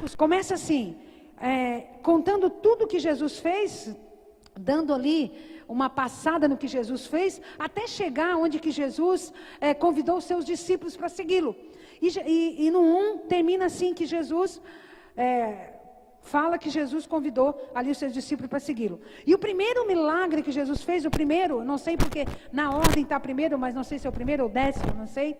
Marcos começa assim, contando tudo que Jesus fez, dando ali uma passada no que Jesus fez, até chegar onde que Jesus convidou os seus discípulos para segui-lo. E no 1 termina assim, que Jesus fala que Jesus convidou ali os seus discípulos para segui-lo. E o primeiro milagre que Jesus fez, não sei porque na ordem está primeiro, mas não sei se é o primeiro ou o 10º, não sei.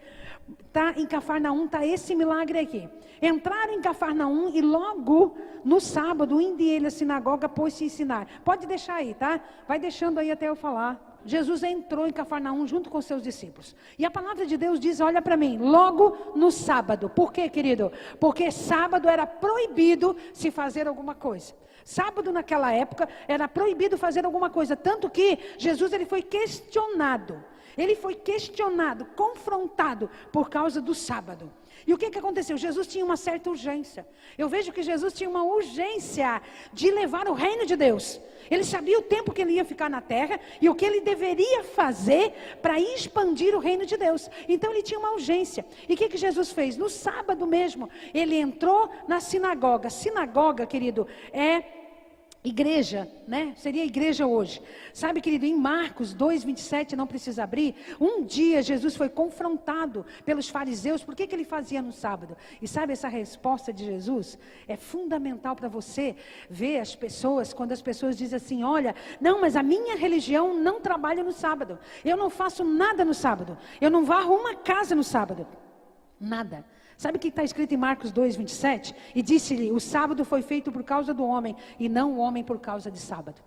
Está em Cafarnaum, está esse milagre aqui. Entraram em Cafarnaum e logo no sábado, indo ele à sinagoga, pôs-se a ensinar. Pode deixar aí, tá? Vai deixando aí até eu falar. Jesus entrou em Cafarnaum junto com seus discípulos. E a palavra de Deus diz, olha para mim, logo no sábado. Por quê, querido? Porque sábado era proibido se fazer alguma coisa. Sábado naquela época era proibido fazer alguma coisa. Tanto que Jesus ele foi questionado. Ele foi questionado, confrontado por causa do sábado. E o que aconteceu? Jesus tinha uma certa urgência. Eu vejo que Jesus tinha uma urgência de levar o reino de Deus. Ele sabia o tempo que ele ia ficar na terra e o que ele deveria fazer para expandir o reino de Deus. Então ele tinha uma urgência. E o que Jesus fez? No sábado mesmo, ele entrou na sinagoga. Sinagoga, querido, é igreja, né? Seria igreja hoje. Sabe, querido, em Marcos 2:27, não precisa abrir. Um dia Jesus foi confrontado pelos fariseus. Por que ele fazia no sábado? E sabe, essa resposta de Jesus é fundamental para você ver as pessoas, quando as pessoas dizem assim, olha, não, mas a minha religião não trabalha no sábado. Eu não faço nada no sábado. Eu não varro uma casa no sábado. Nada. Sabe o que está escrito em Marcos 2:27? E disse-lhe, o sábado foi feito por causa do homem, e não o homem por causa de sábado.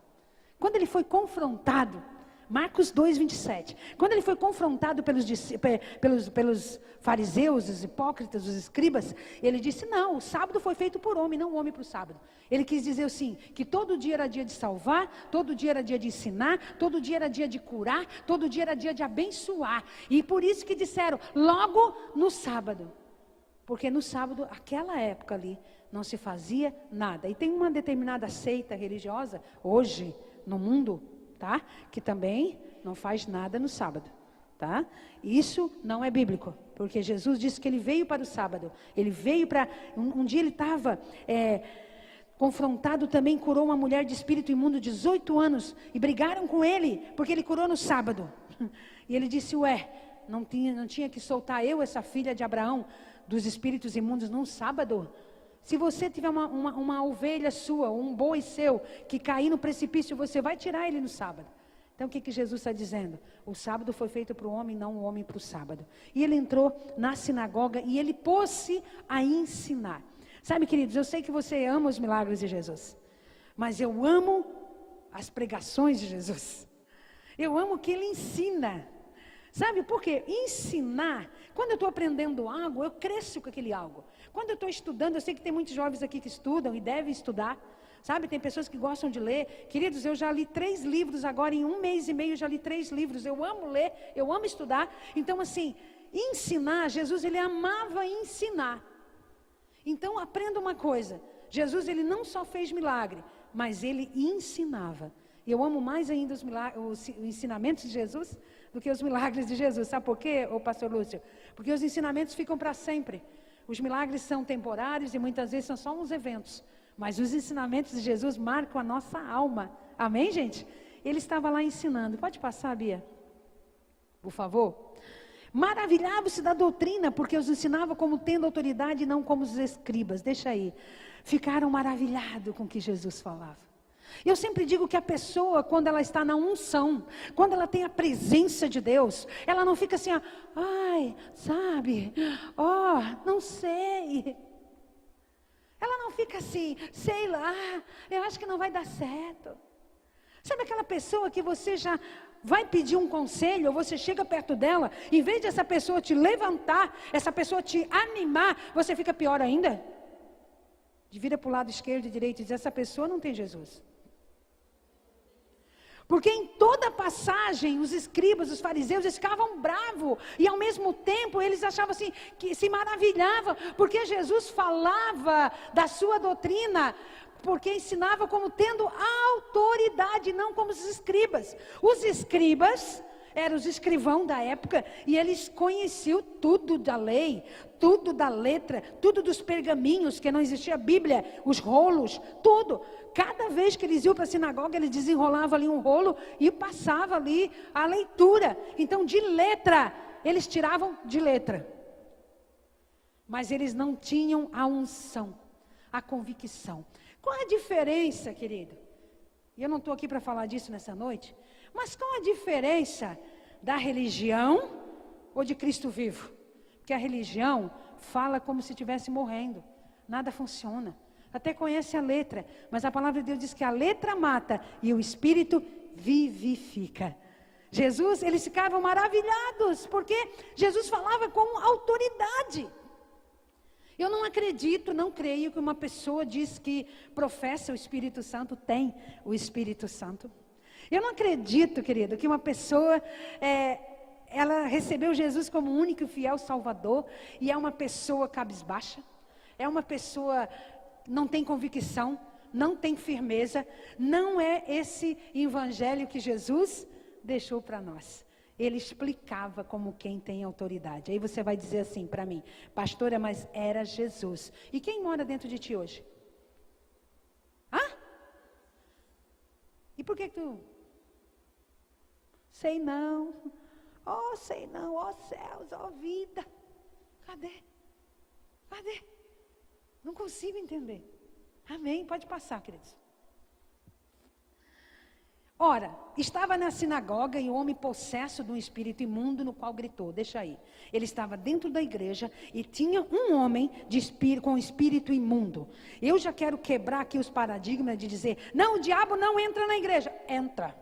Quando ele foi confrontado, Marcos 2:27, quando ele foi confrontado pelos fariseus, os hipócritas, os escribas, ele disse, não, o sábado foi feito por homem, não o homem para o sábado. Ele quis dizer assim, que todo dia era dia de salvar, todo dia era dia de ensinar, todo dia era dia de curar, todo dia era dia de abençoar. E por isso que disseram, logo no sábado. Porque no sábado, aquela época ali, não se fazia nada. E tem uma determinada seita religiosa, hoje, no mundo, tá? Que também não faz nada no sábado, tá? Isso não é bíblico. Porque Jesus disse que ele veio para o sábado. Ele veio para... Um dia ele estava confrontado também, curou uma mulher de espírito imundo, 18 anos. E brigaram com ele, porque ele curou no sábado. E ele disse, não tinha que soltar eu, essa filha de Abraão, dos espíritos imundos num sábado? Se você tiver uma ovelha sua, um boi seu, que cair no precipício, você vai tirar ele no sábado. Então o que Jesus está dizendo? O sábado foi feito para o homem, não o homem para o sábado. E ele entrou na sinagoga e ele pôs-se a ensinar. Sabe, queridos, eu sei que você ama os milagres de Jesus, mas eu amo as pregações de Jesus. Eu amo que ele ensina. Sabe por quê? Ensinar, quando eu estou aprendendo algo, eu cresço com aquele algo. Quando eu estou estudando, eu sei que tem muitos jovens aqui que estudam e devem estudar. Sabe, tem pessoas que gostam de ler. Queridos, eu já li 3 livros agora, em 1 mês e meio eu já li 3 livros. Eu amo ler, eu amo estudar. Então assim, ensinar, Jesus ele amava ensinar. Então aprenda uma coisa, Jesus ele não só fez milagre, mas ele ensinava. E eu amo mais ainda os ensinamentos de Jesus do que os milagres de Jesus. Sabe por quê, pastor Lúcio? Porque os ensinamentos ficam para sempre. Os milagres são temporários e muitas vezes são só uns eventos. Mas os ensinamentos de Jesus marcam a nossa alma. Amém, gente? Ele estava lá ensinando. Pode passar, Bia? Por favor. Maravilhava-se da doutrina, porque os ensinava como tendo autoridade e não como os escribas. Deixa aí. Ficaram maravilhados com o que Jesus falava. Eu sempre digo que a pessoa, quando ela está na unção, quando ela tem a presença de Deus, ela não fica assim, sabe, não sei. Ela não fica assim, sei lá, eu acho que não vai dar certo. Sabe aquela pessoa que você já vai pedir um conselho, ou você chega perto dela, em vez de essa pessoa te levantar, essa pessoa te animar, você fica pior ainda? Vira para o lado esquerdo e direito e diz, essa pessoa não tem Jesus. Porque em toda passagem, os escribas, os fariseus, eles ficavam bravos. E ao mesmo tempo, eles achavam assim, que se maravilhavam. Porque Jesus falava da sua doutrina, porque ensinava como tendo autoridade, não como os escribas. Os escribas eram os escrivãos da época, e eles conheciam tudo da lei, tudo da letra, tudo dos pergaminhos, que não existia Bíblia, os rolos, tudo. Cada vez que eles iam para a sinagoga, eles desenrolavam ali um rolo e passavam ali a leitura. Então, de letra, eles tiravam de letra. Mas eles não tinham a unção, a convicção. Qual a diferença, querido? E eu não estou aqui para falar disso nessa noite, mas qual a diferença da religião ou de Cristo vivo? Porque a religião fala como se estivesse morrendo, nada funciona. Até conhece a letra, mas a palavra de Deus diz que a letra mata e o Espírito vivifica. Jesus, eles ficavam maravilhados, porque Jesus falava com autoridade. Eu não acredito, não creio que uma pessoa diz que professa o Espírito Santo, tem o Espírito Santo. Eu não acredito, querido, que uma pessoa, ela recebeu Jesus como único e fiel Salvador, e é uma pessoa cabisbaixa, é uma pessoa não tem convicção, não tem firmeza. Não é esse evangelho que Jesus deixou para nós. Ele explicava como quem tem autoridade. Aí você vai dizer assim para mim: pastora, mas era Jesus. E quem mora dentro de ti hoje? Hã? E por que tu? Sei não. Oh, sei não. Oh, céus, oh, vida. Cadê? Cadê? Não consigo entender. Amém? Pode passar, queridos. Ora, estava na sinagoga e um homem possesso de um espírito imundo, no qual gritou, deixa aí. Ele estava dentro da igreja e tinha um homem com espírito imundo. Eu já quero quebrar aqui os paradigmas de dizer, não, o diabo não entra na igreja. Entra.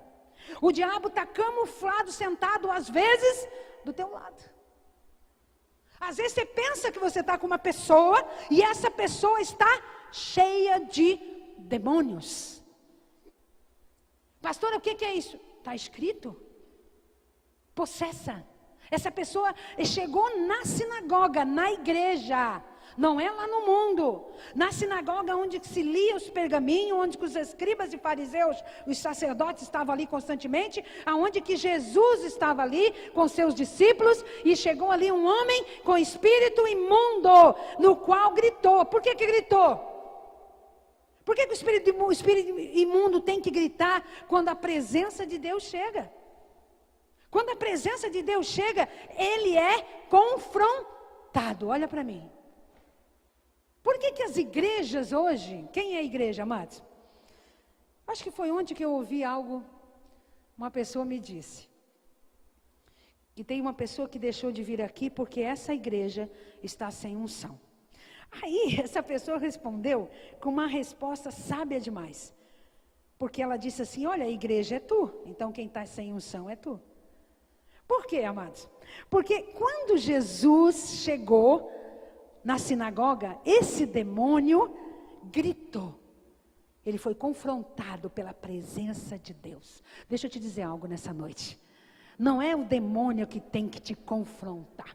O diabo está camuflado, sentado às vezes do teu lado. Às vezes você pensa que você está com uma pessoa e essa pessoa está cheia de demônios. Pastora, o que é isso? Está escrito. Possessa. Essa pessoa chegou na sinagoga, na igreja. Não é lá no mundo. Na sinagoga onde se lia os pergaminhos, onde os escribas e fariseus, os sacerdotes estavam ali constantemente, aonde que Jesus estava ali com seus discípulos, e chegou ali um homem com espírito imundo, no qual gritou. Por que gritou? Por que o espírito imundo tem que gritar quando a presença de Deus chega? Quando a presença de Deus chega, ele é confrontado. Olha para mim. Por que as igrejas hoje, quem é a igreja, amados? Acho que foi ontem que eu ouvi algo, uma pessoa me disse. E tem uma pessoa que deixou de vir aqui porque essa igreja está sem unção. Aí essa pessoa respondeu com uma resposta sábia demais. Porque ela disse assim, olha, a igreja é tu, então quem está sem unção é tu. Por quê, amados? Porque quando Jesus chegou na sinagoga, esse demônio gritou. Ele foi confrontado pela presença de Deus. Deixa eu te dizer algo nessa noite. Não é o demônio que tem que te confrontar.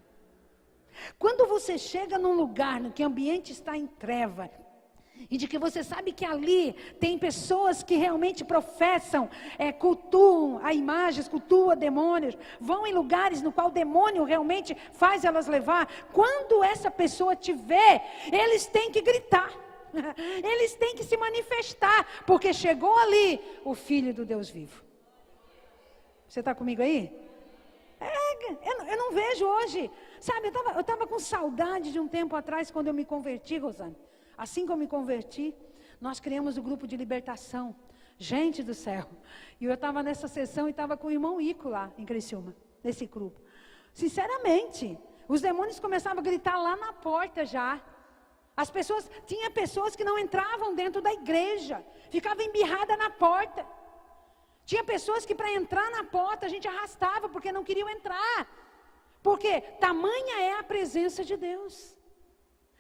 Quando você chega num lugar no que o ambiente está em treva, e de que você sabe que ali tem pessoas que realmente professam, cultuam a imagens, cultuam demônios, vão em lugares no qual o demônio realmente faz elas levar. Quando essa pessoa te vê, eles têm que gritar, eles têm que se manifestar, porque chegou ali o Filho do Deus vivo. Você está comigo aí? Eu não vejo hoje, sabe, eu estava com saudade de um tempo atrás, quando eu me converti, Rosane. Assim que eu me converti, nós criamos o grupo de libertação. Gente do céu. E eu estava nessa sessão e estava com o irmão Ico lá em Criciúma, nesse grupo. Sinceramente, os demônios começavam a gritar lá na porta já. Tinha pessoas que não entravam dentro da igreja, ficavam embirradas na porta. Tinha pessoas que para entrar na porta a gente arrastava porque não queriam entrar. Porque tamanha é a presença de Deus.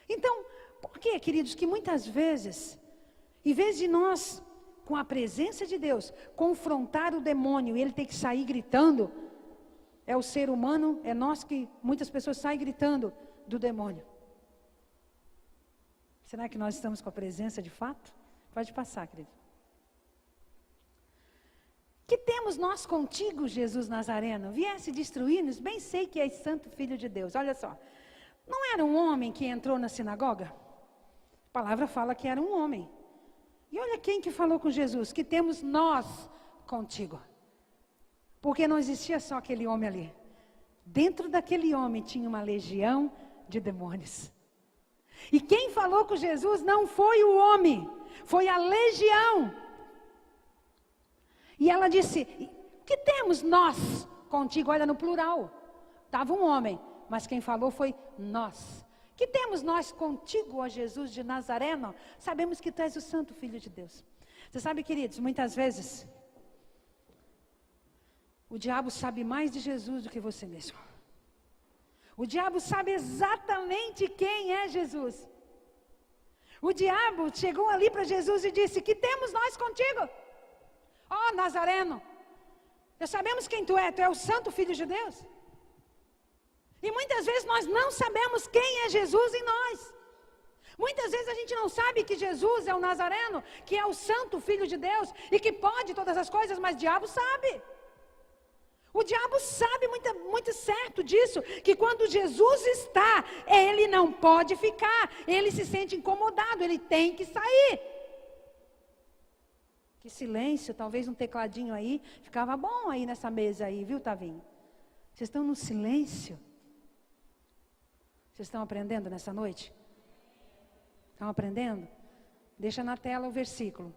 Então, por que, queridos, que muitas vezes, em vez de nós, com a presença de Deus, confrontar o demônio e ele ter que sair gritando, é o ser humano, é nós que muitas pessoas saem gritando do demônio. Será que nós estamos com a presença de fato? Pode passar, querido. Que temos nós contigo, Jesus Nazareno? Viesse destruir-nos? Bem sei que és santo filho de Deus. Olha só, não era um homem que entrou na sinagoga? A palavra fala que era um homem. E olha quem que falou com Jesus, que temos nós contigo. Porque não existia só aquele homem ali. Dentro daquele homem tinha uma legião de demônios. E quem falou com Jesus não foi o homem, foi a legião. E ela disse, que temos nós contigo? Olha no plural, estava um homem, mas quem falou foi nós. Que temos nós contigo, ó Jesus de Nazareno? Sabemos que tu és o santo filho de Deus. Você sabe, queridos, muitas vezes o diabo sabe mais de Jesus do que você mesmo. O diabo sabe exatamente quem é Jesus. O diabo chegou ali para Jesus e disse, que temos nós contigo? Ó Nazareno, já sabemos quem tu é o santo filho de Deus. E muitas vezes nós não sabemos quem é Jesus em nós. Muitas vezes a gente não sabe que Jesus é o Nazareno, que é o santo filho de Deus, e que pode todas as coisas, mas o diabo sabe. O diabo sabe muito certo disso, que quando Jesus está, ele não pode ficar, ele se sente incomodado, ele tem que sair. Que silêncio, talvez um tecladinho aí, ficava bom aí nessa mesa aí, viu, Tavinho? Vocês estão no silêncio? Vocês estão aprendendo nessa noite? Estão aprendendo? Deixa na tela o versículo,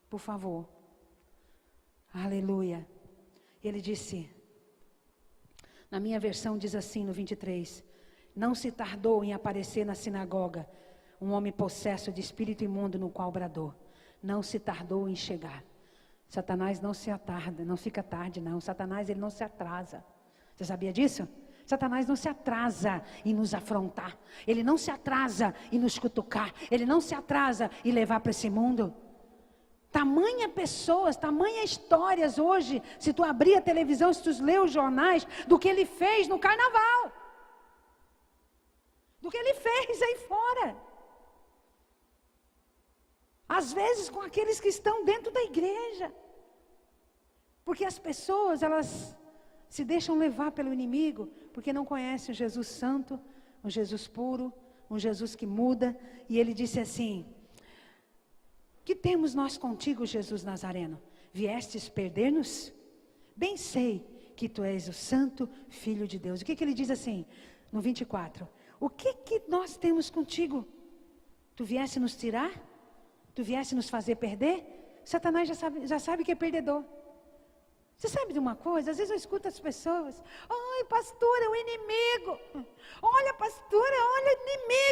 por favor. Aleluia. Ele disse, na minha versão diz assim no 23, não se tardou em aparecer na sinagoga um homem possesso de espírito imundo no qual bradou. Não se tardou em chegar. Satanás não se atarda, não fica tarde não. Satanás ele não se atrasa. Você sabia disso? Satanás não se atrasa em nos afrontar. Ele não se atrasa em nos cutucar. Ele não se atrasa em levar para esse mundo. Tamanha pessoas, tamanha histórias hoje, se tu abrir a televisão, se tu ler os jornais, do que ele fez no carnaval. Do que ele fez aí fora. Às vezes com aqueles que estão dentro da igreja. Porque as pessoas, elas se deixam levar pelo inimigo, porque não conhecem o Jesus santo, um Jesus puro, um Jesus que muda. E ele disse assim, que temos nós contigo, Jesus Nazareno? Viestes perder-nos? Bem sei que tu és o santo filho de Deus. O que ele diz assim, no 24? O que nós temos contigo? Tu viesse nos tirar? Tu viesse nos fazer perder? Satanás já sabe que é perdedor. Você sabe de uma coisa? Às vezes eu escuto as pessoas. Ai, pastora, o inimigo. Olha, pastora, olha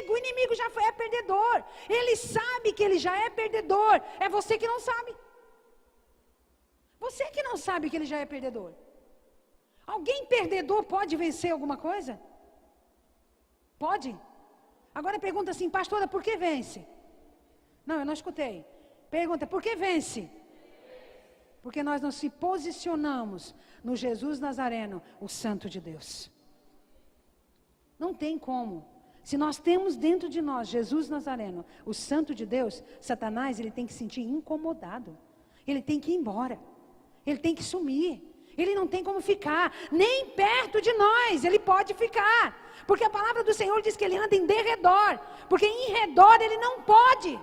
o inimigo já é perdedor. Ele sabe que ele já é perdedor. É você que não sabe. Você que não sabe que ele já é perdedor. Alguém perdedor pode vencer alguma coisa? Pode? Agora pergunta assim, pastora, por que vence? Não, eu não escutei. Pergunta, por que vence? Porque nós não se posicionamos no Jesus Nazareno, o Santo de Deus. Não tem como. Se nós temos dentro de nós Jesus Nazareno, o Santo de Deus, Satanás ele tem que se sentir incomodado. Ele tem que ir embora. Ele tem que sumir. Ele não tem como ficar, nem perto de nós, ele pode ficar. Porque a palavra do Senhor diz que ele anda em derredor. Porque em redor ele não pode.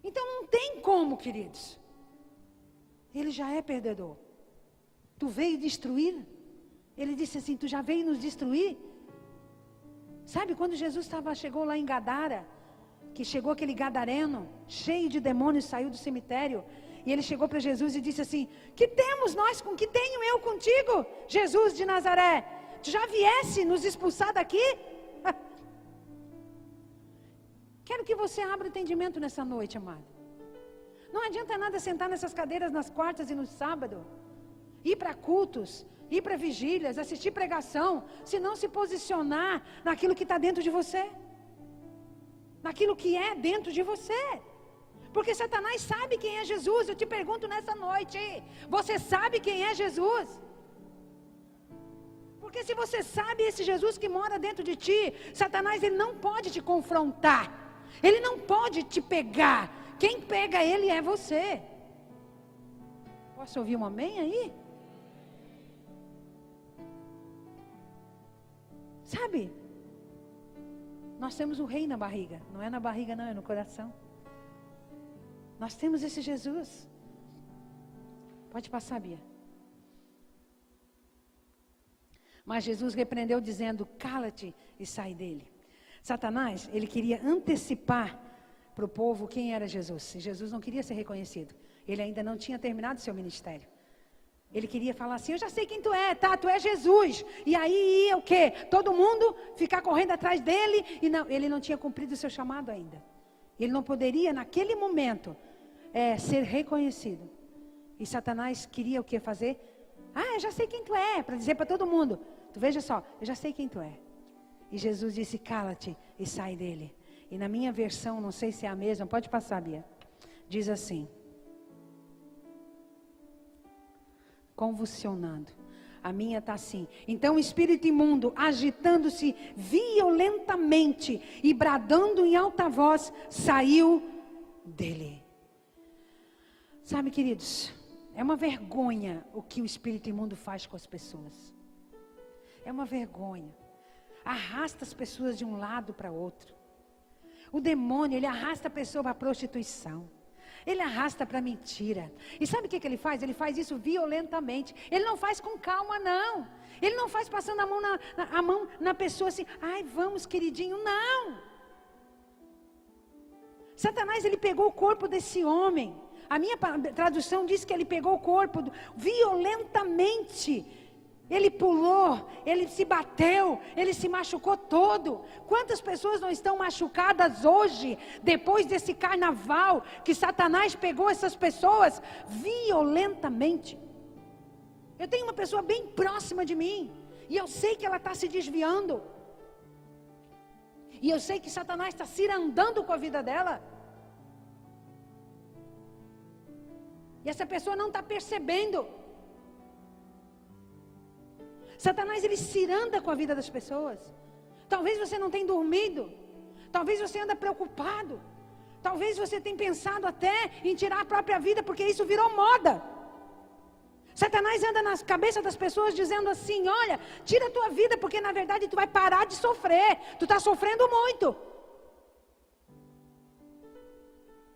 Então não tem como, queridos. Ele já é perdedor. Tu veio destruir. Ele disse assim, tu já veio nos destruir. Sabe quando Jesus chegou lá em Gadara, que chegou aquele gadareno, cheio de demônios, saiu do cemitério, e ele chegou para Jesus e disse assim, que temos nós, com que tenho eu contigo, Jesus de Nazaré? Tu já viesse nos expulsar daqui? Quero que você abra o entendimento nessa noite, amado. Não adianta nada sentar nessas cadeiras nas quartas e no sábado, ir para cultos, ir para vigílias, assistir pregação, se não se posicionar naquilo que está dentro de você, naquilo que é dentro de você. Porque Satanás sabe quem é Jesus. Eu te pergunto nessa noite, você sabe quem é Jesus? Porque se você sabe esse Jesus que mora dentro de ti, Satanás ele não pode te confrontar. Ele não pode te pegar Quem pega ele é você. Posso ouvir um amém aí? Sabe? Nós temos um rei na barriga. Não é na barriga não, é no coração. Nós temos esse Jesus. Pode passar, Bia. Mas Jesus repreendeu dizendo, cala-te e sai dele. Satanás, ele queria antecipar para o povo quem era Jesus. E Jesus não queria ser reconhecido. Ele ainda não tinha terminado seu ministério. Ele queria falar assim, eu já sei quem tu é, tá? Tu é Jesus. E aí ia o quê? Todo mundo ficar correndo atrás dele. E não, ele não tinha cumprido o seu chamado ainda. Ele não poderia, naquele momento, ser reconhecido. E Satanás queria o que fazer? Eu já sei quem tu é, para dizer para todo mundo. Tu veja só, eu já sei quem tu é. E Jesus disse, cala-te e sai dele. E na minha versão, não sei se é a mesma, pode passar, Bia. Diz assim. Convulsionando. A minha está assim. Então o espírito imundo, agitando-se violentamente e bradando em alta voz, saiu dele. Sabe, queridos, é uma vergonha o que o espírito imundo faz com as pessoas. É uma vergonha. Arrasta as pessoas de um lado para outro. O demônio, ele arrasta a pessoa para a prostituição. Ele arrasta para a mentira. E sabe o que ele faz? Ele faz isso violentamente. Ele não faz com calma, não. Ele não faz passando a mão na pessoa assim, ai, vamos, queridinho, não. Satanás, ele pegou o corpo desse homem. A minha tradução diz que ele pegou o corpo violentamente. Ele pulou, ele se bateu, ele se machucou todo. Quantas pessoas não estão machucadas hoje, depois desse carnaval, que Satanás pegou essas pessoas violentamente? Eu tenho uma pessoa bem próxima de mim, e eu sei que ela está se desviando. E eu sei que Satanás está cirandando com a vida dela. E essa pessoa não está percebendo. Satanás, ele ciranda com a vida das pessoas. Talvez você não tenha dormido. Talvez você anda preocupado. Talvez você tenha pensado até em tirar a própria vida, porque isso virou moda. Satanás anda nas cabeças das pessoas dizendo assim, olha, tira a tua vida, porque na verdade tu vai parar de sofrer. Tu está sofrendo muito.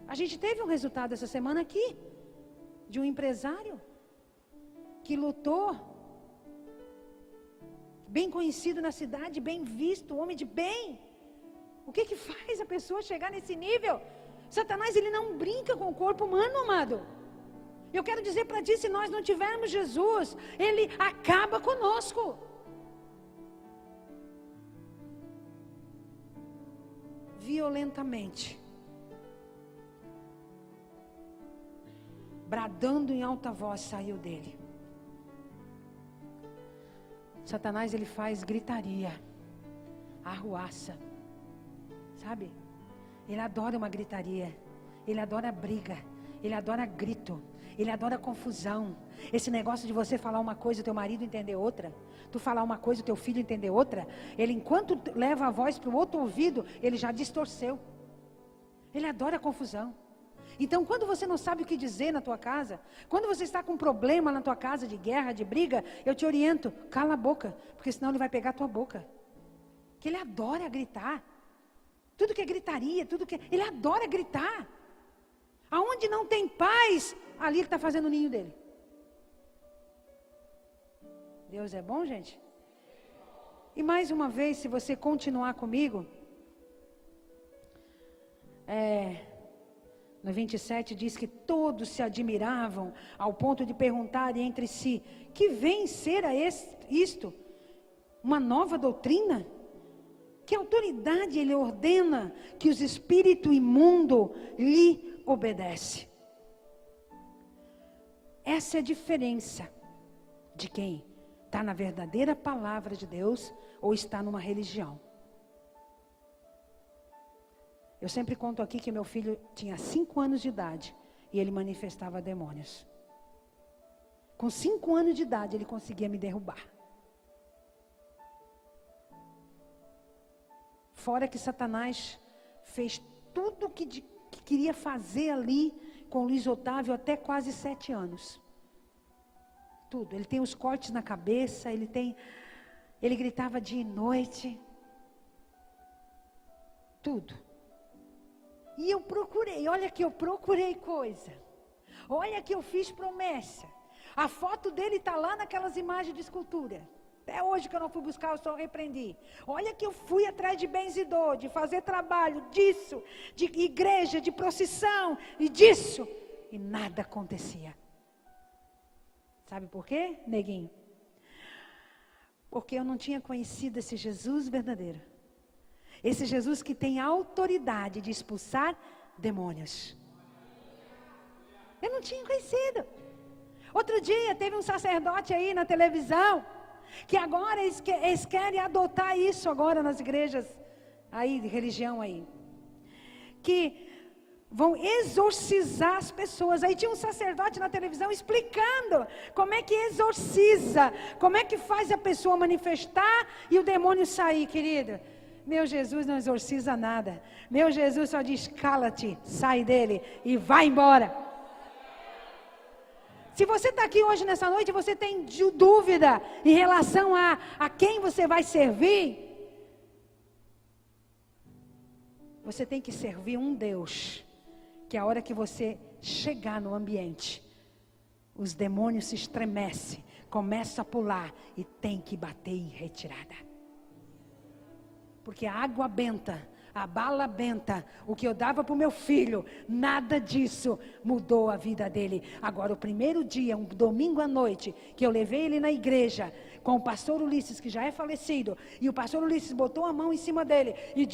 A gente teve um resultado essa semana aqui, de um empresário que lutou, bem conhecido na cidade, bem visto, homem de bem. O que faz a pessoa chegar nesse nível? Satanás, ele não brinca com o corpo humano, amado. Eu quero dizer para ti, se nós não tivermos Jesus, ele acaba conosco. Violentamente. Bradando em alta voz, saiu dele. Satanás, ele faz gritaria, arruaça, sabe? Ele adora uma gritaria, ele adora briga, ele adora grito, ele adora confusão. Esse negócio de você falar uma coisa e teu marido entender outra, tu falar uma coisa e teu filho entender outra, ele enquanto leva a voz para o outro ouvido, ele já distorceu. Ele adora confusão. Então, quando você não sabe o que dizer na tua casa, quando você está com um problema na tua casa de guerra, de briga, eu te oriento, cala a boca, porque senão ele vai pegar a tua boca. Que ele adora gritar. Tudo que é gritaria, ele adora gritar. Aonde não tem paz, ali ele está fazendo o ninho dele. Deus é bom, gente? E mais uma vez, se você continuar comigo, no 27 diz que todos se admiravam ao ponto de perguntarem entre si, que vem ser isto? Uma nova doutrina? Que autoridade ele ordena que os espíritos imundos lhe obedecem? Essa é a diferença de quem está na verdadeira palavra de Deus ou está numa religião. Eu sempre conto aqui que meu filho tinha 5 anos de idade e ele manifestava demônios. Com 5 anos de idade ele conseguia me derrubar. Fora que Satanás fez tudo que que queria fazer ali com Luiz Otávio até quase 7 anos. Tudo. Ele tem os cortes na cabeça, ele gritava dia e noite. Tudo. E eu procurei, olha que eu procurei coisa. Olha que eu fiz promessa. A foto dele está lá naquelas imagens de escultura. Até hoje que eu não fui buscar, eu só repreendi. Olha que eu fui atrás de benzidor, de fazer trabalho, disso, de igreja, de procissão, e disso. E nada acontecia. Sabe por quê, neguinho? Porque eu não tinha conhecido esse Jesus verdadeiro. Esse Jesus que tem autoridade de expulsar demônios. Eu não tinha conhecido. Outro dia teve um sacerdote aí na televisão, que agora eles querem adotar isso agora nas igrejas aí, de religião aí. Que vão exorcizar as pessoas. Aí tinha um sacerdote na televisão explicando como é que exorciza, como é que faz a pessoa manifestar e o demônio sair, querida. Meu Jesus não exorciza nada. Meu Jesus só diz, cala-te, sai dele e vai embora. Se você está aqui hoje nessa noite, você tem dúvida em relação a quem você vai servir, você tem que servir um Deus, que a hora que você chegar no ambiente, os demônios se estremecem, começam a pular e tem que bater em retirada. Porque a água benta, a bala benta, o que eu dava para o meu filho, nada disso mudou a vida dele. Agora, o primeiro dia, um domingo à noite, que eu levei ele na igreja, com o pastor Ulisses, que já é falecido, e o pastor Ulisses botou a mão em cima dele e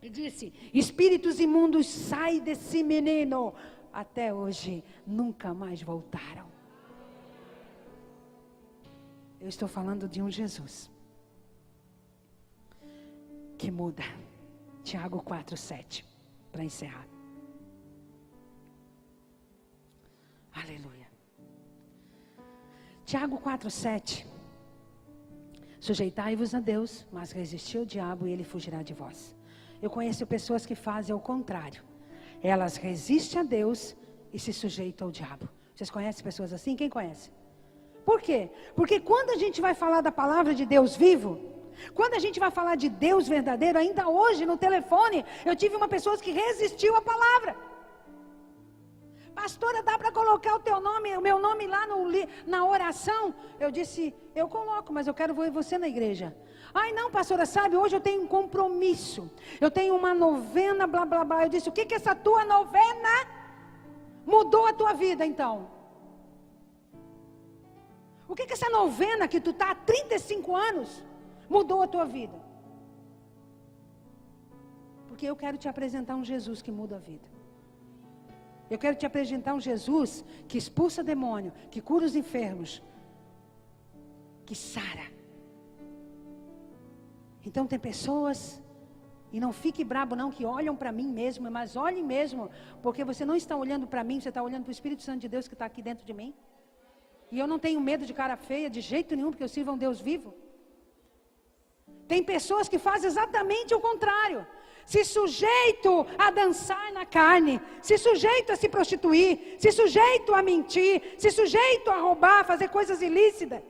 disse, espíritos imundos, sai desse menino. Até hoje, nunca mais voltaram. Eu estou falando de um Jesus que muda. Tiago 4:7, para encerrar. Aleluia. Tiago 4:7. Sujeitai-vos a Deus, mas resisti ao diabo e ele fugirá de vós. Eu conheço pessoas que fazem o contrário. Elas resistem a Deus e se sujeitam ao diabo. Vocês conhecem pessoas assim? Quem conhece? Por quê? Porque quando a gente vai falar da palavra de Deus vivo, quando a gente vai falar de Deus verdadeiro, ainda hoje no telefone, eu tive uma pessoa que resistiu à palavra. Pastora, dá para colocar o meu nome lá na oração? Eu disse, eu coloco, mas eu quero ver você na igreja. Ai não, pastora, sabe, hoje eu tenho um compromisso. Eu tenho uma novena, blá, blá, blá. Eu disse, o que essa tua novena mudou a tua vida então? O que essa novena que tu está há 35 anos mudou a tua vida? Porque eu quero te apresentar um Jesus que muda a vida. Eu quero te apresentar um Jesus que expulsa demônio, que cura os enfermos, que sara. Então tem pessoas, e não fique brabo não, que olham para mim mesmo, mas olhem mesmo, porque você não está olhando para mim, você está olhando para o Espírito Santo de Deus que está aqui dentro de mim. E eu não tenho medo de cara feia de jeito nenhum, porque eu sirvo a um Deus vivo. Tem pessoas que fazem exatamente o contrário. Se sujeito a dançar na carne, se sujeito a se prostituir, se sujeito a mentir, se sujeito a roubar, fazer coisas ilícitas,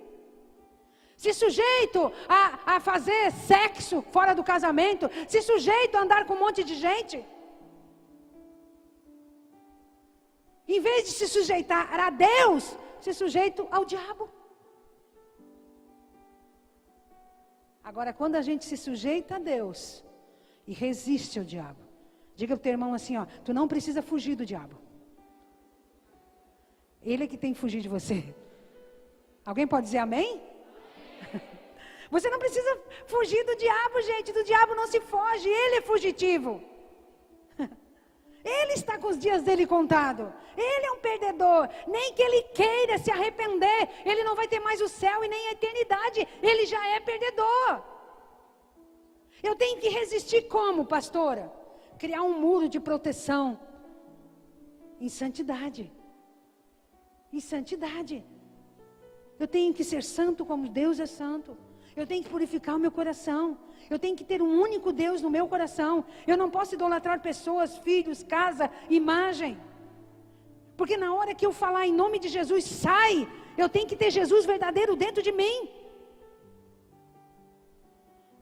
se sujeito a fazer sexo fora do casamento, se sujeito a andar com um monte de gente. Em vez de se sujeitar a Deus, se sujeito ao diabo. Agora, quando a gente se sujeita a Deus e resiste ao diabo, diga para o teu irmão assim, ó, tu não precisa fugir do diabo. Ele é que tem que fugir de você. Alguém pode dizer amém? Você não precisa fugir do diabo, gente. Do diabo não se foge, ele é fugitivo. Ele está com os dias dele contados. Ele é um perdedor. Nem que ele queira se arrepender, ele não vai ter mais o céu e nem a eternidade. Ele já é perdedor. Eu tenho que resistir como, pastora? Criar um muro de proteção. Em santidade. Em santidade. Eu tenho que ser santo como Deus é santo. Eu tenho que purificar o meu coração. Eu tenho que ter um único Deus no meu coração. Eu não posso idolatrar pessoas, filhos, casa, imagem. Porque na hora que eu falar em nome de Jesus, sai. Eu tenho que ter Jesus verdadeiro dentro de mim.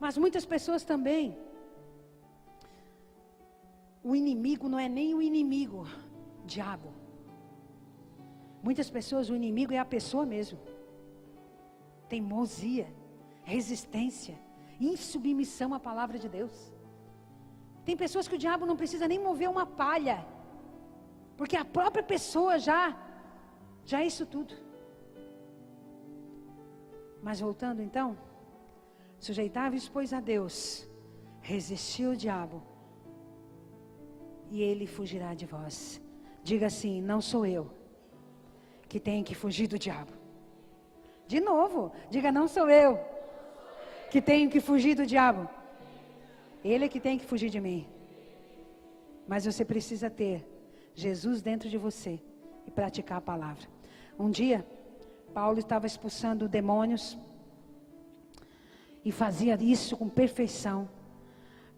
Mas muitas pessoas também. O inimigo não é nem o inimigo, o diabo. Muitas pessoas, o inimigo é a pessoa mesmo. Teimosia, resistência, insubmissão à palavra de Deus. Tem pessoas que o diabo não precisa nem mover uma palha, porque a própria pessoa já é isso tudo. Mas voltando então, sujeitai-vos, pois, a Deus, resistiu o diabo, e ele fugirá de vós. Diga assim: não sou eu que tenho que fugir do diabo. De novo, diga: não sou eu que tenho que fugir do diabo. Ele é que tem que fugir de mim. Mas você precisa ter Jesus dentro de você e praticar a palavra. Um dia, Paulo estava expulsando demônios e fazia isso com perfeição.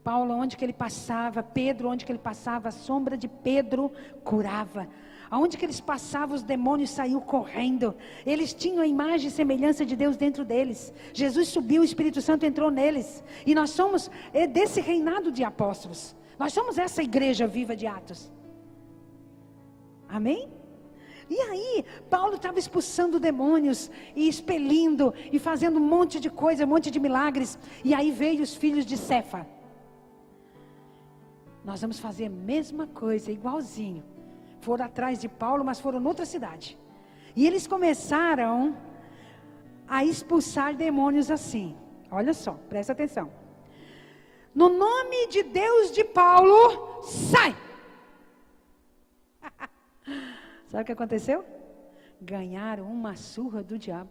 Paulo, onde que ele passava, Pedro, onde que ele passava, a sombra de Pedro curava. Aonde que eles passavam, os demônios saíam correndo. Eles tinham a imagem e semelhança de Deus dentro deles. Jesus subiu, o Espírito Santo entrou neles. E nós somos desse reinado de apóstolos. Nós somos essa igreja viva de Atos. Amém? E aí, Paulo estava expulsando demônios e expelindo e fazendo um monte de coisa, um monte de milagres. E aí veio os filhos de Cefa. Nós vamos fazer a mesma coisa, igualzinho. Foram atrás de Paulo, mas foram noutra cidade. E eles começaram a expulsar demônios assim. Olha só, presta atenção. No nome de Deus de Paulo, sai! Sabe o que aconteceu? Ganharam uma surra do diabo.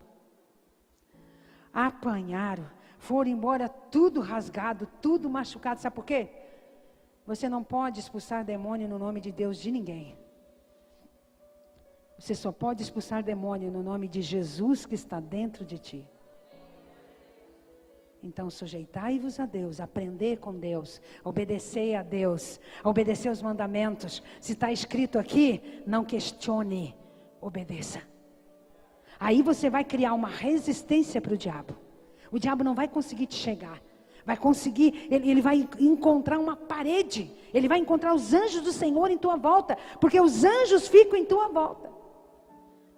Apanharam. Foram embora tudo rasgado, tudo machucado. Sabe por quê? Você não pode expulsar demônio no nome de Deus de ninguém. Você só pode expulsar demônio no nome de Jesus que está dentro de ti. Então sujeitai-vos a Deus, aprender com Deus, obedecer a Deus, obedecer os mandamentos. Se está escrito aqui, não questione, obedeça. Aí você vai criar uma resistência para o diabo. O diabo não vai conseguir te chegar. Vai conseguir, ele vai encontrar uma parede. Ele vai encontrar os anjos do Senhor em tua volta. Porque os anjos ficam em tua volta.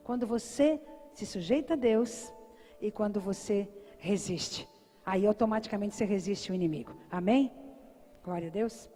Quando você se sujeita a Deus e quando você resiste. Aí automaticamente você resiste ao inimigo. Amém? Glória a Deus.